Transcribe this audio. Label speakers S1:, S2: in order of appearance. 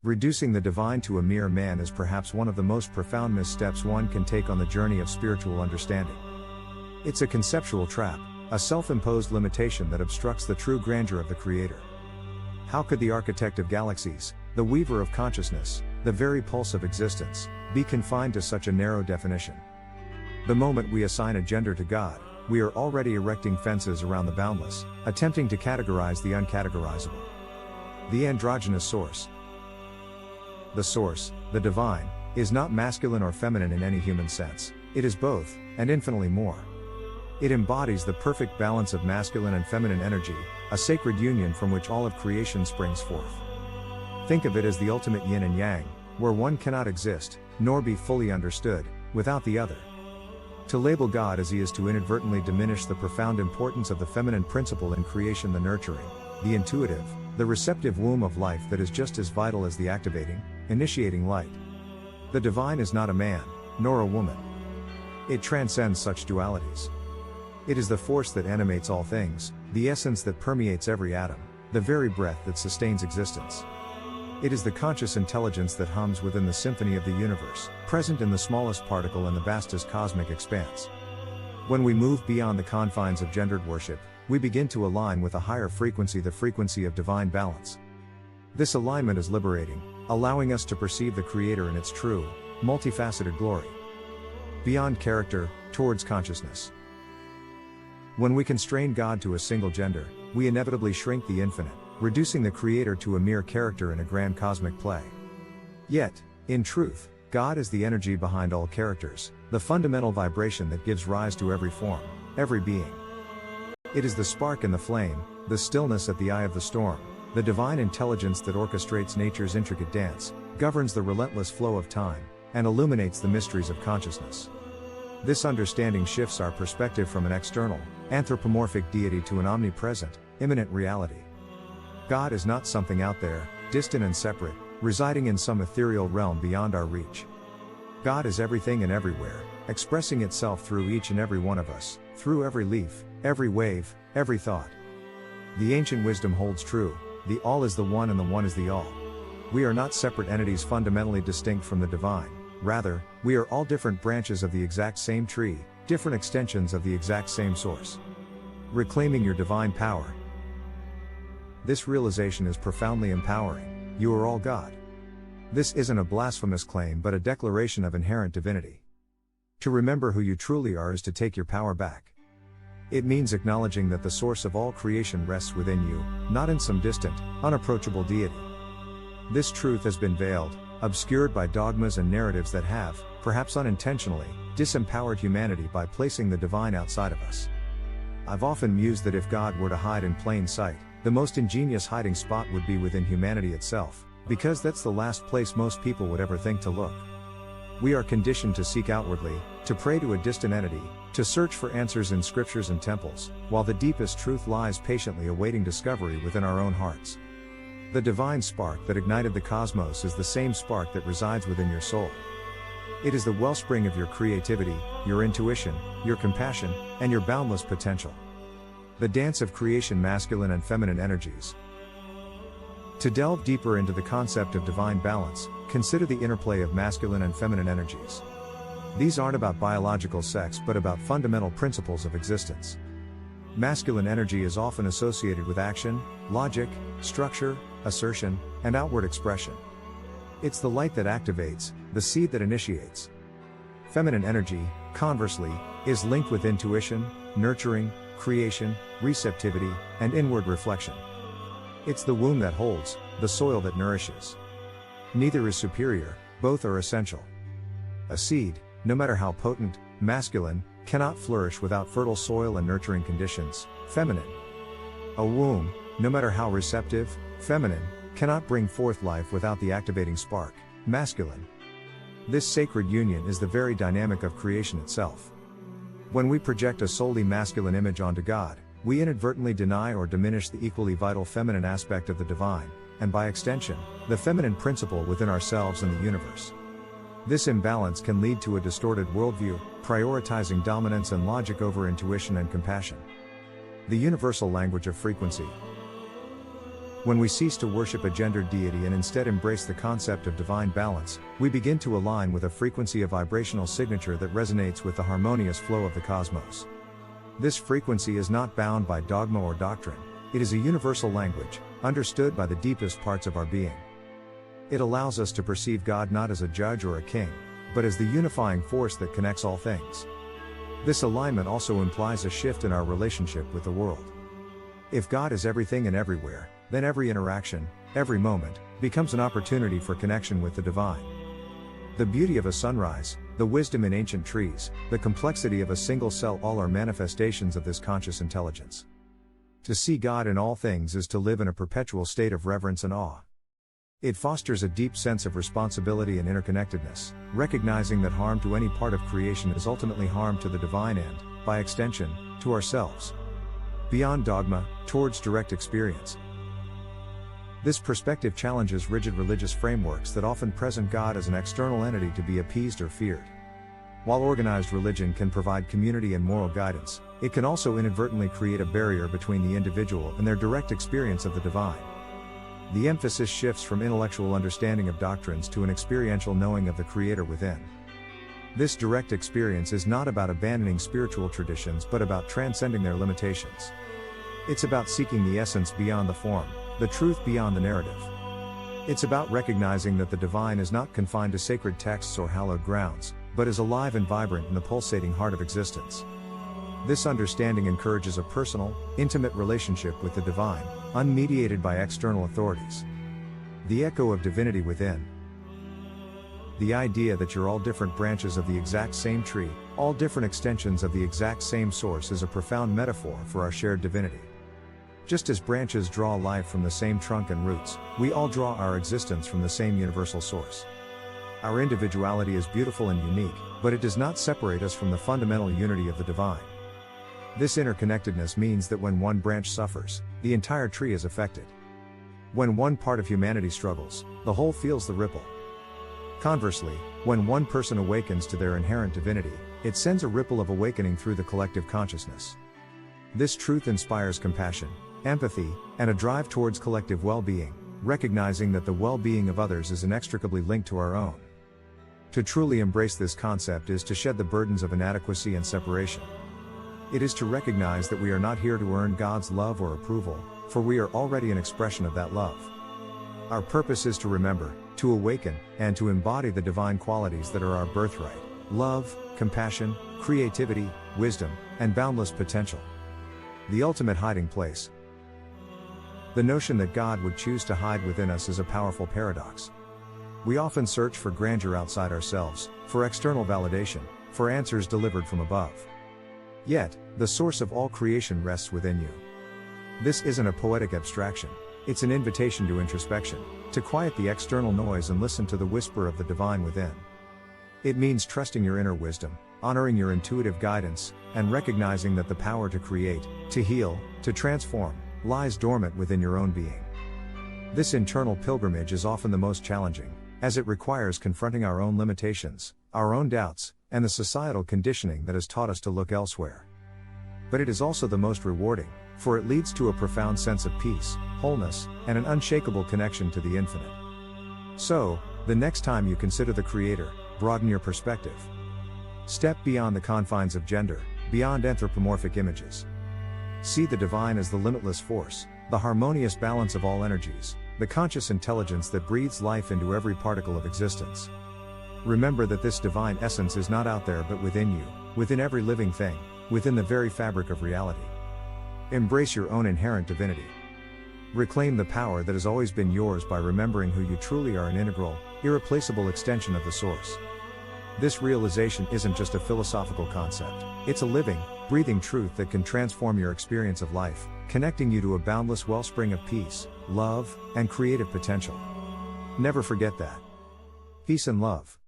S1: Reducing the divine to a mere man is perhaps one of the most profound missteps one can take on the journey of spiritual understanding. It's a conceptual trap, a self-imposed limitation that obstructs the true grandeur of the Creator. How could the architect of galaxies, the weaver of consciousness, the very pulse of existence, be confined to such a narrow definition? The moment we assign a gender to God, we are already erecting fences around the boundless, attempting to categorize the uncategorizable. The androgynous source. The source, the divine, is not masculine or feminine in any human sense. It is both, and infinitely more. It embodies the perfect balance of masculine and feminine energy, a sacred union from which all of creation springs forth. Think of it as the ultimate yin and yang, where one cannot exist, nor be fully understood, without the other. To label God as He is to inadvertently diminish the profound importance of the feminine principle in creation, the nurturing, the intuitive, the receptive womb of life that is just as vital as the activating, initiating light. The divine is not a man, nor a woman. It transcends such dualities. It is the force that animates all things, the essence that permeates every atom, the very breath that sustains existence. It is the conscious intelligence that hums within the symphony of the universe, present in the smallest particle and the vastest cosmic expanse. When we move beyond the confines of gendered worship, we begin to align with a higher frequency, the frequency of divine balance. This alignment is liberating, allowing us to perceive the Creator in its true, multifaceted glory. Beyond character, towards consciousness. When we constrain God to a single gender, we inevitably shrink the infinite, reducing the Creator to a mere character in a grand cosmic play. Yet, in truth, God is the energy behind all characters, the fundamental vibration that gives rise to every form, every being. It is the spark in the flame, the stillness at the eye of the storm, the divine intelligence that orchestrates nature's intricate dance, governs the relentless flow of time, and illuminates the mysteries of consciousness. This understanding shifts our perspective from an external, anthropomorphic deity to an omnipresent, immanent reality. God is not something out there, distant and separate, residing in some ethereal realm beyond our reach. God is everything and everywhere, expressing itself through each and every one of us, through every leaf, every wave, every thought. The ancient wisdom holds true, the all is the one and the one is the all. We are not separate entities fundamentally distinct from the divine, rather, we are all different branches of the exact same tree, different extensions of the exact same source. Reclaiming your divine power. This realization is profoundly empowering. You are all God. This isn't a blasphemous claim but a declaration of inherent divinity. To remember who you truly are is to take your power back. It means acknowledging that the source of all creation rests within you, not in some distant, unapproachable deity. This truth has been veiled, obscured by dogmas and narratives that have, perhaps unintentionally, disempowered humanity by placing the divine outside of us. I've often mused that if God were to hide in plain sight, the most ingenious hiding spot would be within humanity itself, because that's the last place most people would ever think to look. We are conditioned to seek outwardly, to pray to a distant entity, to search for answers in scriptures and temples, while the deepest truth lies patiently awaiting discovery within our own hearts. The divine spark that ignited the cosmos is the same spark that resides within your soul. It is the wellspring of your creativity, your intuition, your compassion, and your boundless potential. The dance of creation, masculine and feminine energies. To delve deeper into the concept of divine balance, consider the interplay of masculine and feminine energies. These aren't about biological sex but about fundamental principles of existence. Masculine energy is often associated with action, logic, structure, assertion, and outward expression. It's the light that activates, the seed that initiates. Feminine energy, conversely, is linked with intuition, nurturing, creation, receptivity, and inward reflection. It's the womb that holds, the soil that nourishes. Neither is superior, both are essential. A seed, no matter how potent, masculine, cannot flourish without fertile soil and nurturing conditions, feminine. A womb, no matter how receptive, feminine, cannot bring forth life without the activating spark, masculine. This sacred union is the very dynamic of creation itself. When we project a solely masculine image onto God, we inadvertently deny or diminish the equally vital feminine aspect of the divine, and by extension, the feminine principle within ourselves and the universe. This imbalance can lead to a distorted worldview, prioritizing dominance and logic over intuition and compassion. The universal language of frequency. When we cease to worship a gendered deity and instead embrace the concept of divine balance, we begin to align with a frequency of vibrational signature that resonates with the harmonious flow of the cosmos. This frequency is not bound by dogma or doctrine, it is a universal language, understood by the deepest parts of our being. It allows us to perceive God not as a judge or a king, but as the unifying force that connects all things. This alignment also implies a shift in our relationship with the world. If God is everything and everywhere, then every interaction, every moment, becomes an opportunity for connection with the divine. The beauty of a sunrise, the wisdom in ancient trees, the complexity of a single cell, all are manifestations of this conscious intelligence. To see God in all things is to live in a perpetual state of reverence and awe. It fosters a deep sense of responsibility and interconnectedness, recognizing that harm to any part of creation is ultimately harm to the divine and, by extension, to ourselves. Beyond dogma, towards direct experience. This perspective challenges rigid religious frameworks that often present God as an external entity to be appeased or feared. While organized religion can provide community and moral guidance, it can also inadvertently create a barrier between the individual and their direct experience of the divine. The emphasis shifts from intellectual understanding of doctrines to an experiential knowing of the Creator within. This direct experience is not about abandoning spiritual traditions but about transcending their limitations. It's about seeking the essence beyond the form, the truth beyond the narrative. It's about recognizing that the divine is not confined to sacred texts or hallowed grounds, but is alive and vibrant in the pulsating heart of existence. This understanding encourages a personal, intimate relationship with the divine, unmediated by external authorities. The echo of divinity within. The idea that you're all different branches of the exact same tree, all different extensions of the exact same source, is a profound metaphor for our shared divinity. Just as branches draw life from the same trunk and roots, we all draw our existence from the same universal source. Our individuality is beautiful and unique, but it does not separate us from the fundamental unity of the divine. This interconnectedness means that when one branch suffers, the entire tree is affected. When one part of humanity struggles, the whole feels the ripple. Conversely, when one person awakens to their inherent divinity, it sends a ripple of awakening through the collective consciousness. This truth inspires compassion, empathy, and a drive towards collective well-being, recognizing that the well-being of others is inextricably linked to our own. To truly embrace this concept is to shed the burdens of inadequacy and separation. It is to recognize that we are not here to earn God's love or approval, for we are already an expression of that love. Our purpose is to remember, to awaken, and to embody the divine qualities that are our birthright: love, compassion, creativity, wisdom, and boundless potential. The ultimate hiding place. The notion that God would choose to hide within us is a powerful paradox. We often search for grandeur outside ourselves, for external validation, for answers delivered from above. Yet, the source of all creation rests within you. This isn't a poetic abstraction, it's an invitation to introspection, to quiet the external noise and listen to the whisper of the divine within. It means trusting your inner wisdom, honoring your intuitive guidance, and recognizing that the power to create, to heal, to transform, lies dormant within your own being. This internal pilgrimage is often the most challenging, as it requires confronting our own limitations, our own doubts, and the societal conditioning that has taught us to look elsewhere. But it is also the most rewarding, for it leads to a profound sense of peace, wholeness, and an unshakable connection to the infinite. So, the next time you consider the Creator, broaden your perspective. Step beyond the confines of gender, beyond anthropomorphic images. See the divine as the limitless force, the harmonious balance of all energies, the conscious intelligence that breathes life into every particle of existence. Remember that this divine essence is not out there but within you, within every living thing, within the very fabric of reality. Embrace your own inherent divinity. Reclaim the power that has always been yours by remembering who you truly are, an integral, irreplaceable extension of the source. This realization isn't just a philosophical concept, it's a living, breathing truth that can transform your experience of life, connecting you to a boundless wellspring of peace, love, and creative potential. Never forget that. Peace and love.